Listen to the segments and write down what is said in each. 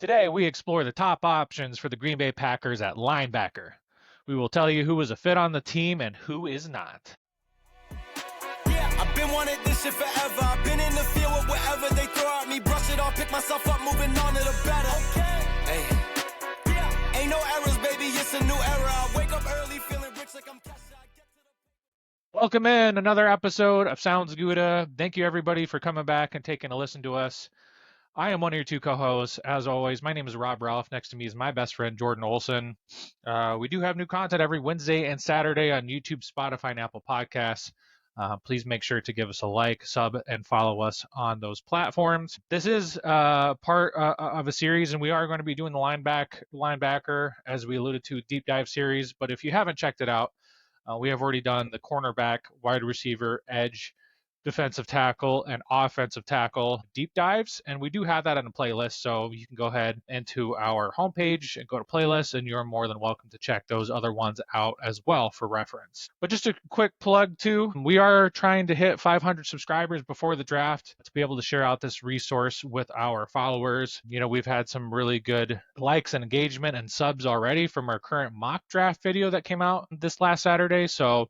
Today, we explore the top options for the Green Bay Packers at linebacker. We will tell you who is a fit on the team and who is not. Yeah, I've been wanting this shit forever. I've been in the field with whatever they throw at me. Brush it off, pick myself up, moving on to the better. Hey. Yeah. Ain't no errors, baby, it's a new era. I wake up early feeling rich like I'm Kesha. Welcome in another episode of Sounds Gouda. Thank you, everybody, for coming back and taking a listen to us. I am one of your two co-hosts. As always, my name is Rob Ralph. Next to me is my best friend, Jordan Olson. We do have new content every Wednesday and Saturday on YouTube, Spotify, and Apple Podcasts. Please make sure to give us a like, sub, and follow us on those platforms. This is part of a series, and we are going to be doing the linebacker, as we alluded to, deep dive series. But if you haven't checked it out, we have already done the cornerback, wide receiver, edge, defensive tackle, and offensive tackle deep dives, and we do have that on a playlist, so you can go ahead into our homepage and go to playlists, and you're more than welcome to check those other ones out as well for reference. But just a quick plug too, we are trying to hit 500 subscribers before the draft to be able to share out this resource with our followers. You know, we've had some really good likes and engagement and subs already from our current mock draft video that came out this last Saturday, so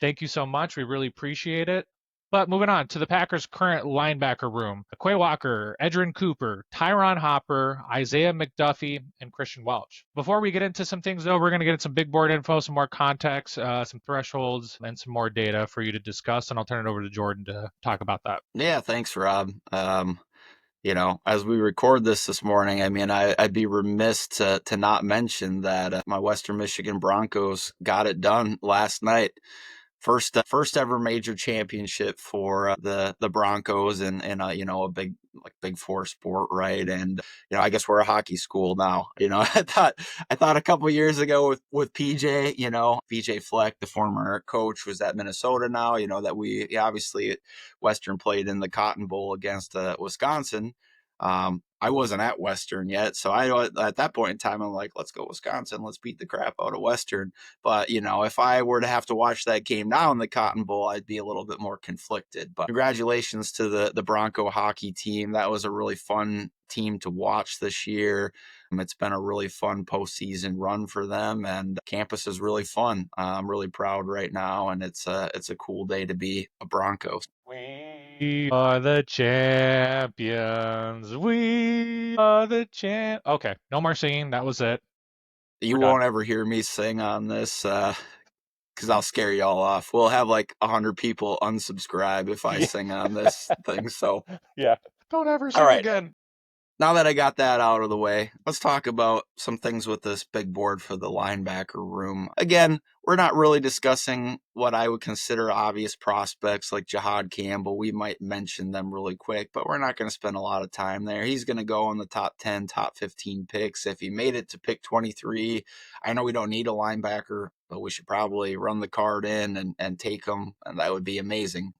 thank you so much. We really appreciate it. But moving on to the Packers' current linebacker room: Quay Walker, Edgerrin Cooper, Tyron Hopper, Isaiah McDuffie, and Christian Welch. Before we get into some things, though, we're going to get into some big board info, some more context, some thresholds, and some more data for you to discuss. And I'll turn it over to Jordan to talk about that. Yeah, thanks, Rob. As we record this morning, I mean, I'd be remiss to not mention that my Western Michigan Broncos got it done last night. First ever major championship for the Broncos and a big four sport, right? And I guess we're a hockey school now. I thought a couple years ago with PJ Fleck, the former coach, was at Minnesota now. That we obviously Western played in the Cotton Bowl against Wisconsin. I wasn't at Western yet, so at that point in time, I'm like, let's go Wisconsin, let's beat the crap out of Western. But if I were to have to watch that game now in the Cotton Bowl, I'd be a little bit more conflicted. But congratulations to the Bronco hockey team. That was a really fun team to watch this year. It's been a really fun postseason run for them, and campus is really fun. I'm really proud right now, and it's a cool day to be a Broncos. We are the champions. We are the champ. Okay, no more singing. That was it. You won't ever hear me sing on this because I'll scare y'all off. We'll have like 100 people unsubscribe if I sing on this thing. So yeah, don't ever sing again. Now that I got that out of the way, let's talk about some things with this big board for the linebacker room. Again, we're not really discussing what I would consider obvious prospects like Jihad Campbell. We might mention them really quick, but we're not going to spend a lot of time there. He's going to go in the top 10, top 15 picks. If he made it to pick 23, I know we don't need a linebacker, but we should probably run the card in and take him, and that would be amazing.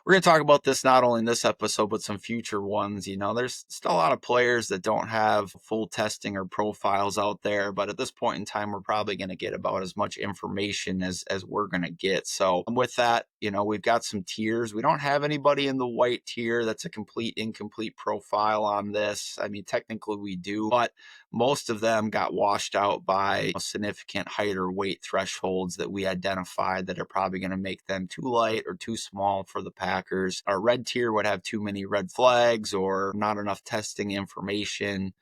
We're going to talk about this not only in this episode, but some future ones. There's still a lot of players that don't have full testing or profiles out there, but at this point in time, we're probably going to get about as much information as we're going to get. So with that, we've got some tiers. We don't have anybody in the white tier that's a incomplete profile on this. I mean, technically we do, but most of them got washed out by significant height or weight thresholds that we identified that are probably going to make them too light or too small for the Packers. Our red tier would have too many red flags or not enough testing information.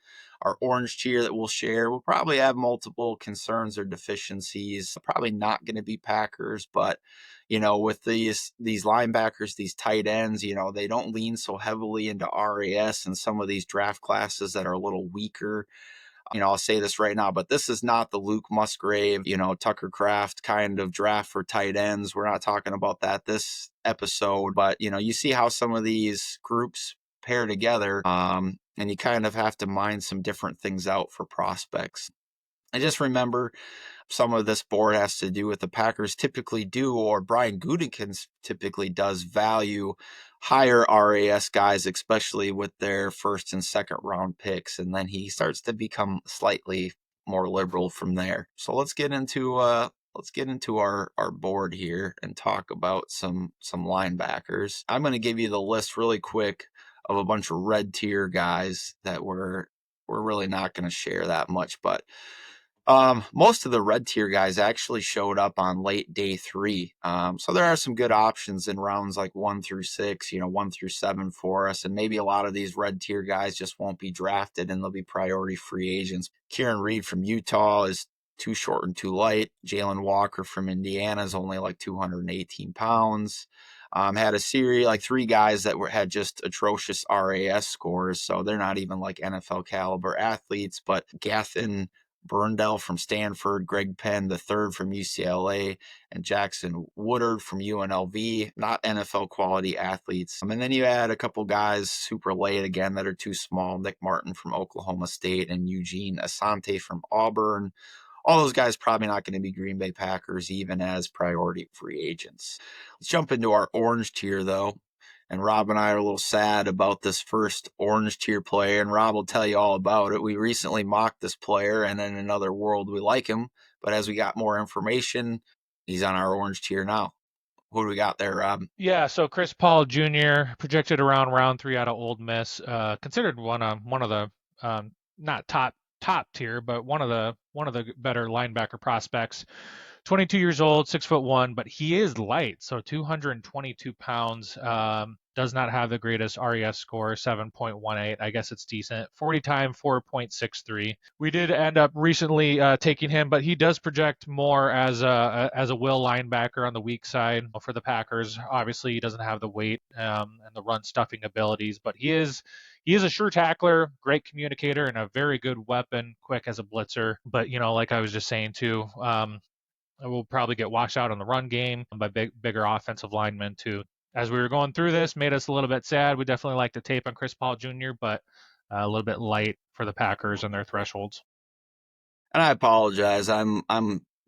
Our orange tier that we'll share will probably have multiple concerns or deficiencies. Probably not going to be Packers, but with these linebackers, these tight ends, they don't lean so heavily into RAS and some of these draft classes that are a little weaker. I'll say this right now, but this is not the Luke Musgrave, Tucker Kraft kind of draft for tight ends. We're not talking about that this episode, but you see how some of these groups pair together, and you kind of have to mine some different things out for prospects. And just remember, some of this board has to do with the Packers typically do, or Brian Gutekunst typically does, value higher RAS guys, especially with their first and second round picks. And then he starts to become slightly more liberal from there. So let's get into our board here and talk about some linebackers. I'm going to give you the list really quick of a bunch of red tier guys that were we're really not going to share that much. But most of the red tier guys actually showed up on late day 3. So there are some good options in rounds like 1 through 6, 1 through 7 for us. And maybe a lot of these red tier guys just won't be drafted and they'll be priority free agents. Kieran Reed from Utah is too short and too light. Jalen Walker from Indiana is only like 218 pounds. Had a series like 3 guys that had just atrocious RAS scores, so they're not even like NFL caliber athletes. But Gathan Burndell from Stanford, Greg Penn III from UCLA, and Jackson Woodard from UNLV, not NFL quality athletes. And then you add a couple guys super late again that are too small. Nick Martin from Oklahoma State and Eugene Asante from Auburn. All those guys probably not going to be Green Bay Packers even as priority free agents. Let's jump into our orange tier though. And Rob and I are a little sad about this first orange tier player, and Rob will tell you all about it. We recently mocked this player, and in another world, we like him. But as we got more information, he's on our orange tier now. Who do we got there, Rob? Yeah, so Chris Paul Jr. projected around round 3 out of Ole Miss, considered one of the not top tier, but one of the better linebacker prospects. 22 years old, 6'1", but he is light, so 222 pounds. Does not have the greatest RES score, 7.18. I guess it's decent. 40 time, 4.63. We did end up recently taking him, but he does project more as a will linebacker on the weak side for the Packers. Obviously, he doesn't have the weight and the run stuffing abilities, but he is a sure tackler, great communicator, and a very good weapon, quick as a blitzer. But like I was just saying too, will probably get washed out on the run game by bigger offensive linemen too. As we were going through this, made us a little bit sad. We definitely like the tape on Chris Paul Jr., but a little bit light for the Packers and their thresholds. And I apologize. I'm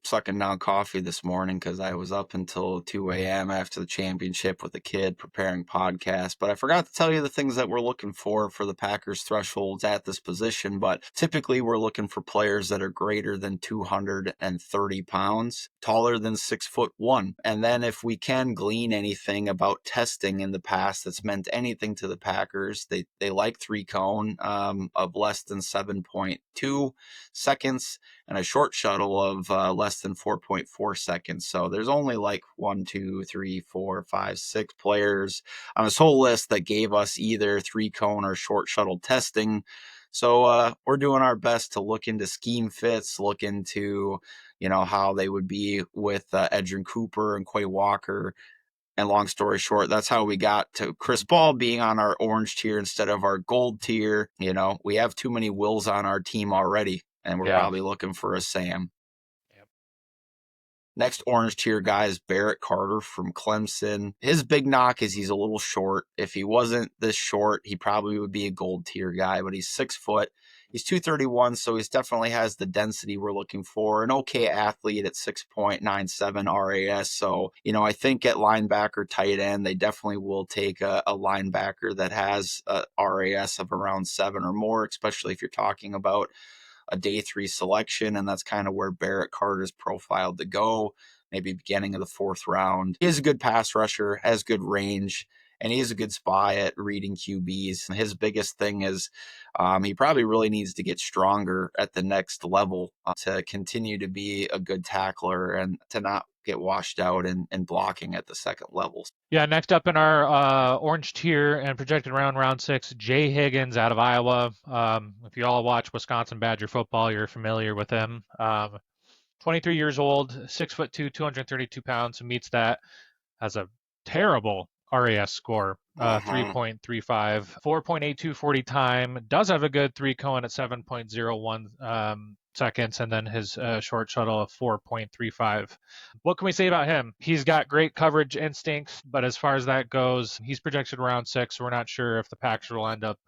sucking down coffee this morning because I was up until 2 a.m. after the championship with the kid preparing podcasts. But I forgot to tell you the things that we're looking for the Packers thresholds at this position. But typically we're looking for players that are greater than 230 pounds, taller than 6'1". And then if we can glean anything about testing in the past that's meant anything to the Packers, they like 3-cone of less than 7.2 seconds and a short shuttle of less than 4.4 seconds. So there's only like 1, 2, 3, 4, 5, 6 players on this whole list that gave us either 3-cone or short shuttle testing. So we're doing our best to look into scheme fits, look into, how they would be with Edgerrin Cooper and Quay Walker. And long story short, that's how we got to Chris Paul being on our orange tier instead of our gold tier. We have too many Wills on our team already, and we're probably looking for a Sam. Yep. Next orange tier guy is Barrett Carter from Clemson. His big knock is he's a little short. If he wasn't this short, he probably would be a gold tier guy, but he's 6 foot. He's 231, so he definitely has the density we're looking for. An okay athlete at 6.97 RAS. So, I think at linebacker, tight end, they definitely will take a linebacker that has a RAS of around 7 or more, especially if you're talking about a day 3 selection. And that's kind of where Barrett Carter's profiled to go, maybe beginning of the 4th round. He is a good pass rusher, has good range, and he is a good spy at reading QBs. His biggest thing is he probably really needs to get stronger at the next level to continue to be a good tackler and to not get washed out in blocking at the second levels. Yeah, next up in our orange tier and projected round 6, Jay Higgins out of Iowa. If you all watch Wisconsin Badger football, you're familiar with him. 23 years old, 6'2", 232 pounds, who meets that, has a terrible RAS score, 3.35, 4.82 40 time, does have a good 3-cone at 7.01 seconds, and then his short shuttle of 4.35. What can we say about him? He's got great coverage instincts, but as far as that goes, he's projected around 6, so we're not sure if the Packers will end up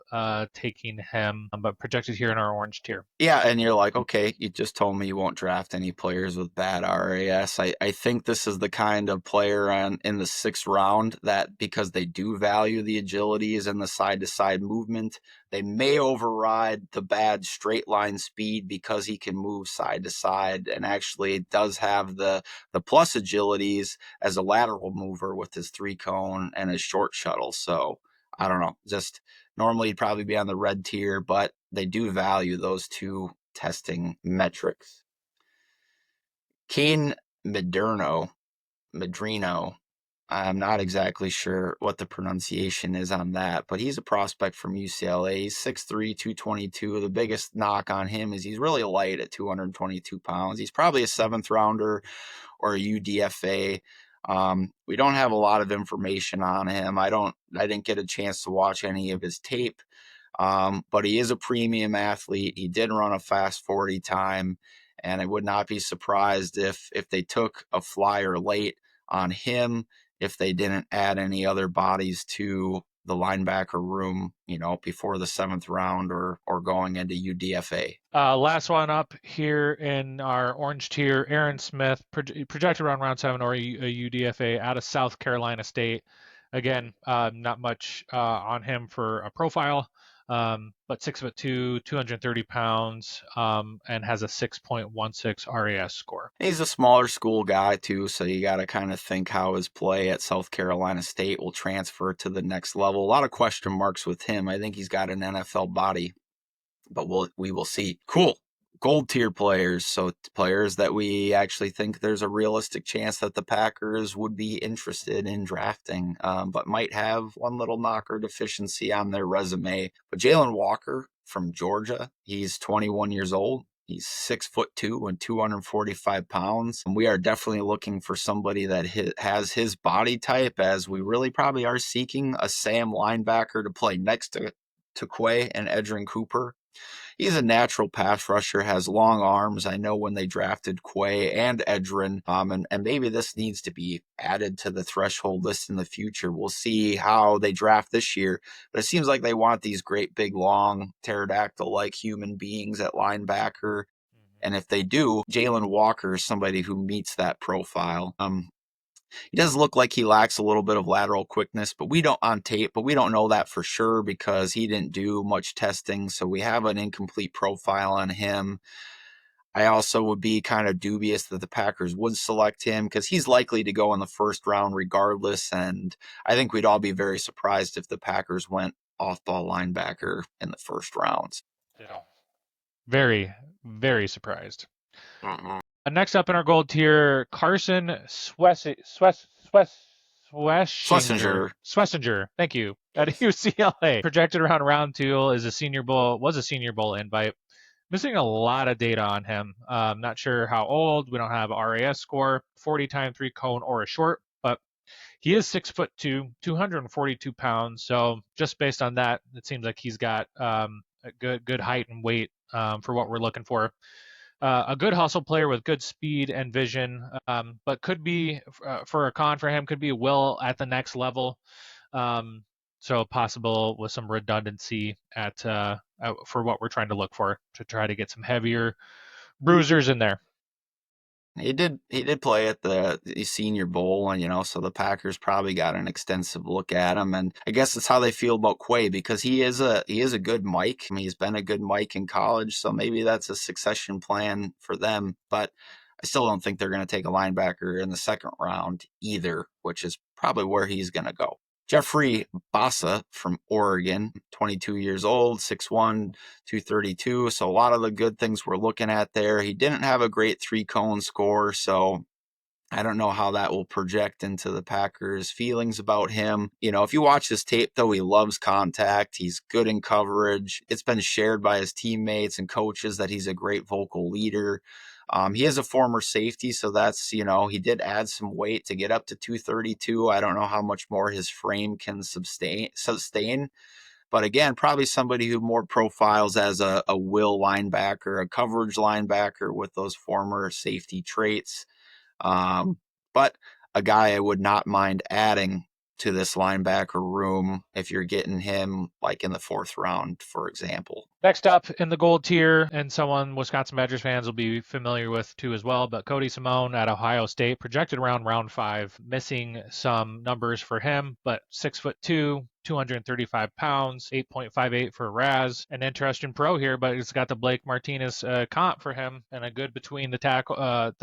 taking him, but projected here in our orange tier. Yeah, and you're like, okay, you just told me you won't draft any players with bad RAS. I think this is the kind of player in the 6th round that, because they do value the agilities and the side-to-side movement, they may override the bad straight line speed because he can move side to side, and actually does have the plus agilities as a lateral mover with his 3-cone and his short shuttle. So I don't know, just Normally, he'd probably be on the red tier, but they do value those two testing metrics. Kane Madrino, I'm not exactly sure what the pronunciation is on that, but he's a prospect from UCLA. He's 6'3", 222. The biggest knock on him is he's really light at 222 pounds. He's probably a 7th rounder or a UDFA. We don't have a lot of information on him. I didn't get a chance to watch any of his tape. But he is a premium athlete. He did run a fast 40 time, and I would not be surprised if they took a flyer late on him, if they didn't add any other bodies to the linebacker room, before the 7th round or going into UDFA. Last one up here in our orange tier, Aaron Smith, projected around round 7 or a UDFA out of South Carolina State. Again, not much on him for a profile, but 6'2", 230 pounds, and has a 6.16 RAS score. He's a smaller school guy too, so you got to kind of think how his play at South Carolina State will transfer to the next level. A lot of question marks with him. I think he's got an NFL body, but we will see. Cool. Gold tier players, so players that we actually think there's a realistic chance that the Packers would be interested in drafting, but might have one little knocker deficiency on their resume. But Jalen Walker from Georgia, he's 21 years old. He's 6'2" and 245 pounds. And we are definitely looking for somebody that has his body type, as we really probably are seeking a Sam linebacker to play next to Quay and Edgerrin Cooper. He's a natural pass rusher, has long arms. I know when they drafted Quay and Edgerrin, and maybe this needs to be added to the threshold list in the future. We'll see how they draft this year, but it seems like they want these great, big, long, pterodactyl-like human beings at linebacker. And if they do, Jalen Walker is somebody who meets that profile. He does look like he lacks a little bit of lateral quickness, but we don't know that for sure because he didn't do much testing. So we have an incomplete profile on him. I also would be kind of dubious that the Packers would select him because he's likely to go in the 1st round regardless. And I think we'd all be very surprised if the Packers went off-ball linebacker in the 1st round. Very, very surprised. Next up in our gold tier, Carson Swessinger. Thank you. At UCLA. Projected around round 2 was a Senior Bowl invite. Missing a lot of data on him. Not sure how old. We don't have a RAS score, 40 time 3 cone or a short, but he is 6'2", 242 pounds. So just based on that, it seems like he's got a good height and weight for what we're looking for. A good hustle player with good speed and vision, but could be, for a con for him, could be will at the next level. So possible with some redundancy for what we're trying to look for, to try to get some heavier bruisers in there. He did play at the Senior Bowl, and so the Packers probably got an extensive look at him, and I guess that's how they feel about Quay because he is a good Mike. I mean, he's been a good Mike in college, so maybe that's a succession plan for them. But I still don't think they're going to take a linebacker in the 2nd round either, which is probably where he's going to go. Jeffrey Bassa from Oregon, 22 years old, 6'1", 232. So a lot of the good things we're looking at there. He didn't have a great 3-cone score, so I don't know how that will project into the Packers' feelings about him. If you watch his tape, though, he loves contact. He's good in coverage. It's been shared by his teammates and coaches that he's a great vocal leader. He is a former safety, so that's, he did add some weight to get up to 232. I don't know how much more his frame can sustain. But again, probably somebody who more profiles as a will linebacker, a coverage linebacker with those former safety traits. But a guy I would not mind adding to this linebacker room if you're getting him like in the 4th round, for example. Next up in the gold tier, and someone Wisconsin Badgers fans will be familiar with too as well, but Cody Simone at Ohio State, projected around round 5, missing some numbers for him, but 6'2", 235 pounds, 8.58 for RAS. An interesting pro here, but it's got the Blake Martinez comp for him, and a good between the tackler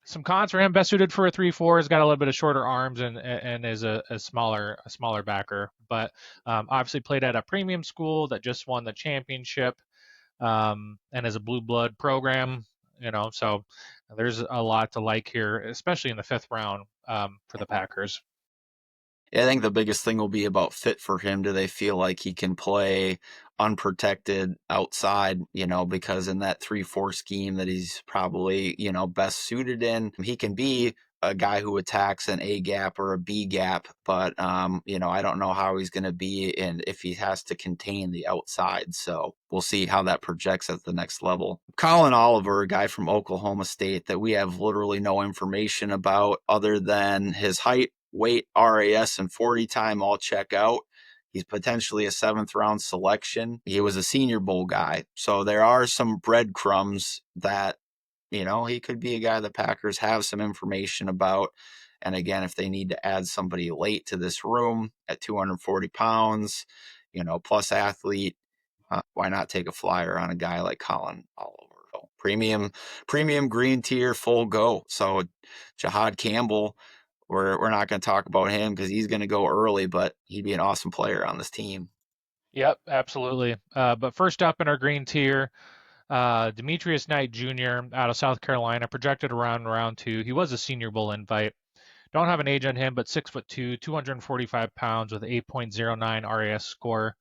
Some cons for him: best suited for a 3-4. Has got a little bit of shorter arms and is a smaller backer. But obviously played at a premium school that just won the championship, and is a blue blood program. So there's a lot to like here, especially in the fifth round for the Packers. I think the biggest thing will be about fit for him. Do they feel like he can play unprotected outside, because in that 3-4 scheme that he's probably, best suited in, he can be a guy who attacks an A gap or a B gap, but, I don't know how he's going to be and if he has to contain the outside. So we'll see how that projects at the next level. Colin Oliver, a guy from Oklahoma State that we have literally no information about other than his height, weight, RAS, and 40 time all check out. He's potentially a 7th round selection. He was a Senior Bowl guy. So there are some breadcrumbs that, he could be a guy the Packers have some information about. And again, if they need to add somebody late to this room at 240 pounds, plus athlete, why not take a flyer on a guy like Colin Oliver? So premium green tier, full go. So Jihad Campbell, we're not going to talk about him because he's going to go early, but he'd be an awesome player on this team. Yep, absolutely. But first up in our green tier, Demetrius Knight Jr. out of South Carolina, projected around round 2. He was a Senior Bowl invite. Don't have an age on him, but 6'2", 245 pounds with 8.09 RAS score,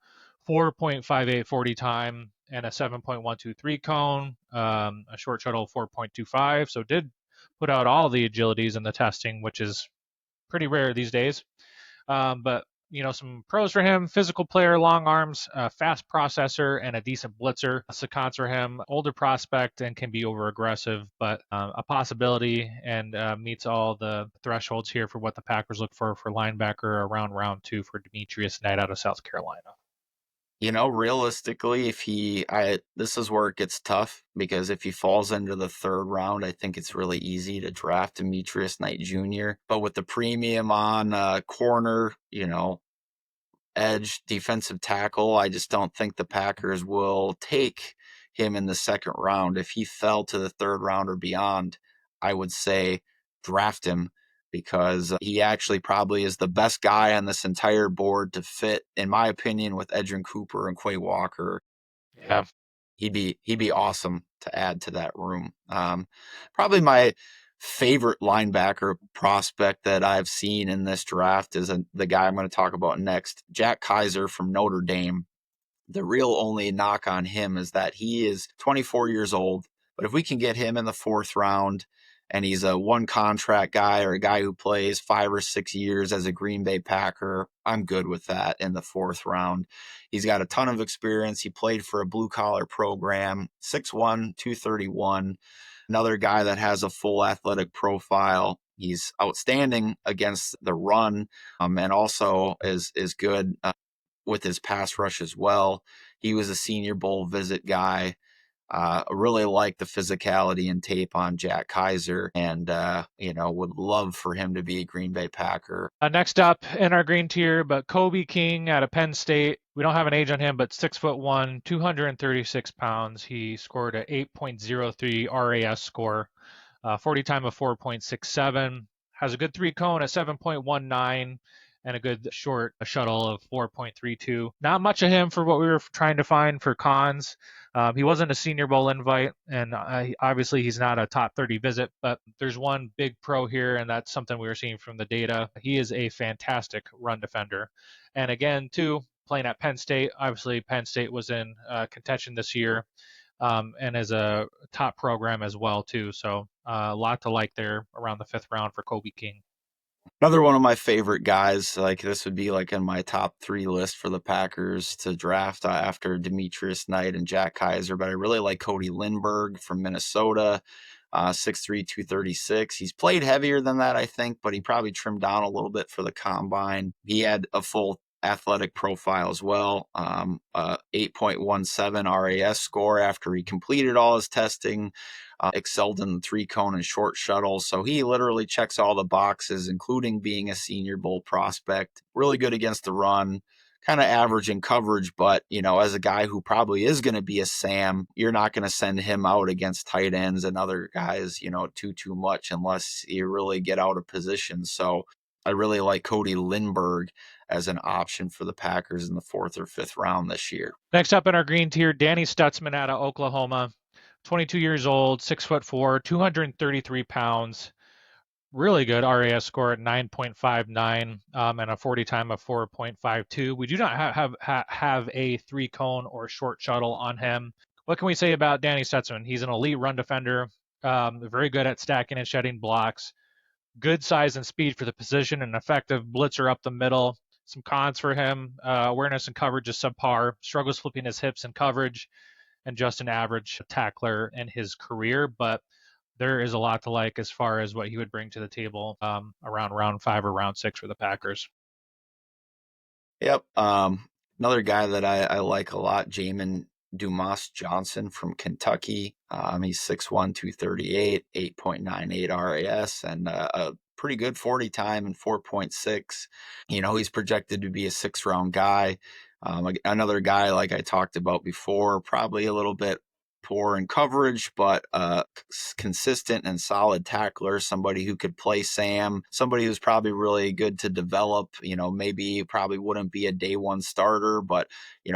4.58 40 time, and a 7.123 cone, a short shuttle 4.25. So did put out all the agilities in the testing, which is pretty rare these days. But some pros for him: physical player, long arms, fast processor, and a decent blitzer. Some cons for him: older prospect and can be over aggressive, but a possibility, and meets all the thresholds here for what the Packers look for linebacker around round 2 for Demetrius Knight out of South Carolina. Realistically, this is where it gets tough because if he falls into the 3rd round, I think it's really easy to draft Demetrius Knight Jr. But with the premium on corner, edge, defensive tackle, I just don't think the Packers will take him in the 2nd round. If he fell to the 3rd round or beyond, I would say draft him because he actually probably is the best guy on this entire board to fit, in my opinion, with Edgerrin Cooper and Quay Walker. Yeah. He'd be awesome to add to that room. Probably my favorite linebacker prospect that I've seen in this draft is the guy I'm going to talk about next, Jack Kaiser from Notre Dame. The real only knock on him is that he is 24 years old, but if we can get him in the 4th round and he's a one contract guy or a guy who plays 5 or 6 years as a Green Bay Packer, I'm good with that in the 4th round. He's got a ton of experience. He played for a blue collar program, 6'1", 231. Another guy that has a full athletic profile. He's outstanding against the run, and also is good with his pass rush as well. He was a Senior Bowl visit guy. I really like the physicality and tape on Jack Kaiser, and would love for him to be a Green Bay Packer. Next up in our green tier, but Kobe King out of Penn State. We don't have an age on him, but 6'1", 236 pounds. He scored a 8.03 RAS score, 40 time of 4.67. Has a good 3 cone, a 7.19, and a good short shuttle of 4.32. Not much of him for what we were trying to find for cons. He wasn't a Senior Bowl invite, and obviously he's not a top 30 visit, but there's one big pro here, and that's something we were seeing from the data. He is a fantastic run defender. And again, too, playing at Penn State, obviously Penn State was in contention this year, and is a top program as well, too. So a lot to like there around the 5th round for Kobe King. Another one of my favorite guys, like this would be like in my top 3 list for the Packers to draft after Demetrius Knight and Jack Kaiser, but I really like Cody Lindbergh from Minnesota, 6'3", 236. He's played heavier than that, I think, but he probably trimmed down a little bit for the combine. He had a full athletic profile as well, 8.17 RAS score after he completed all his testing. Excelled in the 3 cone and short shuttle. So he literally checks all the boxes, including being a Senior Bowl prospect. Really good against the run, kind of average in coverage, but, as a guy who probably is going to be a Sam, you're not going to send him out against tight ends and other guys, too much unless you really get out of position. So I really like Cody Lindbergh as an option for the Packers in the 4th or 5th round this year. Next up in our green tier, Danny Stutzman out of Oklahoma, 22 years old, 6'4", 233 pounds. Really good RAS score at 9.59 and a 40 time of 4.52. We do not have a 3-cone or short shuttle on him. What can we say about Danny Stutzman? He's an elite run defender, very good at stacking and shedding blocks, good size and speed for the position, an effective blitzer up the middle. Some cons for him: awareness and coverage is subpar, struggles flipping his hips in coverage, and just an average tackler in his career. But there is a lot to like as far as what he would bring to the table around round 5 or round 6 for the Packers. Yep. Another guy that I like a lot, Jamin Dumas Johnson from Kentucky. He's 6'1", 238, 8.98 RAS, and a pretty good 40 time and 4.6. He's projected to be a 6th-round guy. Another guy, like I talked about before, probably a little bit poor in coverage, but consistent and solid tackler, somebody who could play Sam, somebody who's probably really good to develop. Maybe probably wouldn't be a day 1 starter, but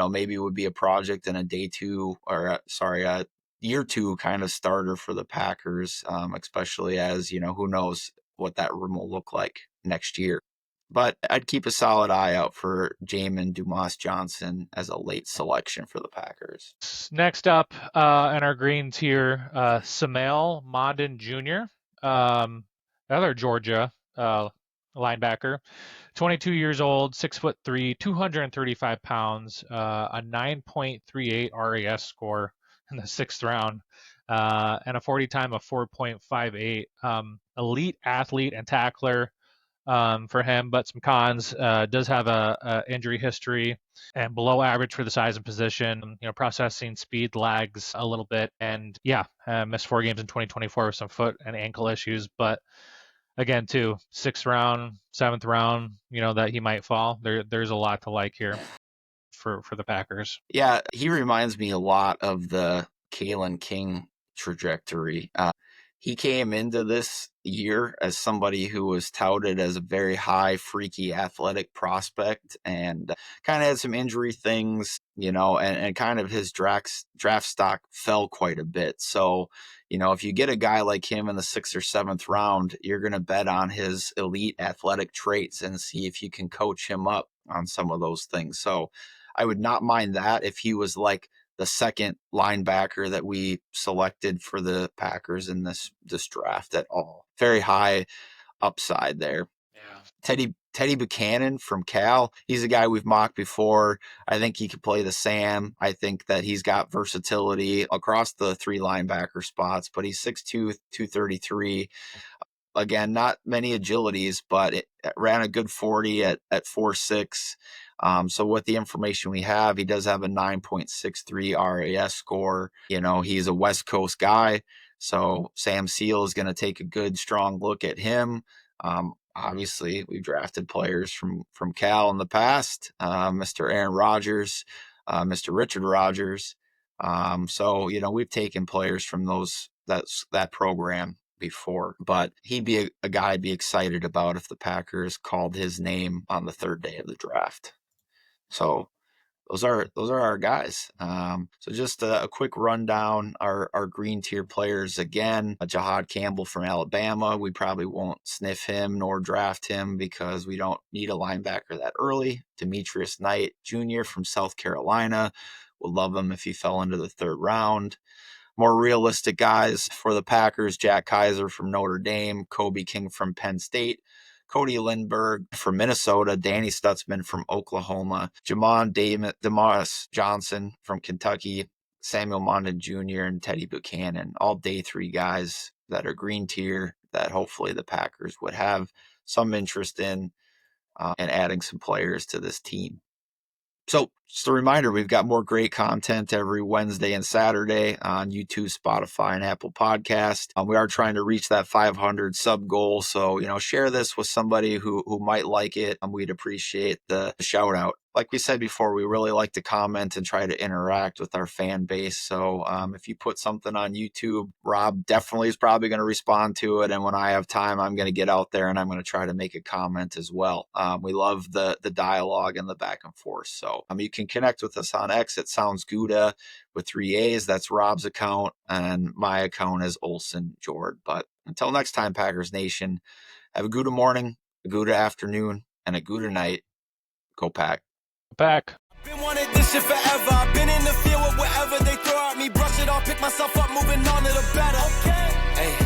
maybe would be a project and a day 2 or year 2 kind of starter for the Packers, especially as who knows what that room will look like next year. But I'd keep a solid eye out for Jamin Dumas Johnson as a late selection for the Packers. Next up in our green tier, Samael Mondin Jr., another Georgia linebacker, 22 years old, 6'3", 235 pounds, a 9.38 RAS score in the 6th round, and a 40 time of 4.58. Elite athlete and tackler for him, but some cons. Does have a injury history and below average for the size and position. Processing speed lags a little bit, and missed 4 games in 2024 with some foot and ankle issues. But again, too, 6th round, 7th round, that he might fall. There's a lot to like here for the Packers. Yeah, he reminds me a lot of the Kalen King trajectory. He came into this year as somebody who was touted as a very high, freaky, athletic prospect, and kind of had some injury things, and kind of his draft stock fell quite a bit. So, if you get a guy like him in the 6th or 7th round, you're going to bet on his elite athletic traits and see if you can coach him up on some of those things. So I would not mind that if he was like the 2nd linebacker that we selected for the Packers in this draft at all. Very high upside there. Yeah. Teddy Buchanan from Cal. He's a guy we've mocked before. I think he could play the Sam. I think that he's got versatility across the 3 linebacker spots, but he's 6'2", 233. Again, not many agilities, but it ran a good 40 at 4.6. So with the information we have, he does have a 9.63 RAS score. He's a West Coast guy, so Sam Seal is going to take a good, strong look at him. Obviously, we've drafted players from Cal in the past, Mr. Aaron Rodgers, Mr. Richard Rodgers. So we've taken players from that program before, but he'd be a guy I'd be excited about if the Packers called his name on the 3rd day of the draft. So those are our guys. So just a quick rundown. Our green tier players again: Jahad Campbell from Alabama. We probably won't sniff him nor draft him because we don't need a linebacker that early. Demetrius Knight Jr. from South Carolina. Would love him if he fell into the 3rd round. More realistic guys for the Packers: Jack Kaiser from Notre Dame, Kobe King from Penn State, Cody Lindbergh from Minnesota, Danny Stutzman from Oklahoma, Jamon Dumas Johnson from Kentucky, Samuel Mondin Jr., and Teddy Buchanan. All day 3 guys that are green tier that hopefully the Packers would have some interest in and adding some players to this team. So Just a reminder, we've got more great content every Wednesday and Saturday on YouTube, Spotify, and Apple Podcast. We are trying to reach that 500 sub goal. So, share this with somebody who might like it. We'd appreciate the shout out. Like we said before, we really like to comment and try to interact with our fan base. So if you put something on YouTube, Rob definitely is probably going to respond to it. And when I have time, I'm going to get out there and I'm going to try to make a comment as well. We love the dialogue and the back and forth. So you can connect with us on X at Sounds Gouda with 3 A's. That's Rob's account. And my account is Olson Jord. But until next time, Packers Nation, have a Gouda morning, a Gouda afternoon, and a Gouda night. Go Pack. Back. Been wanted this shit forever. I've been in the field with whatever they throw at me. Brush it off, pick myself up, moving on to the better. Okay. Hey.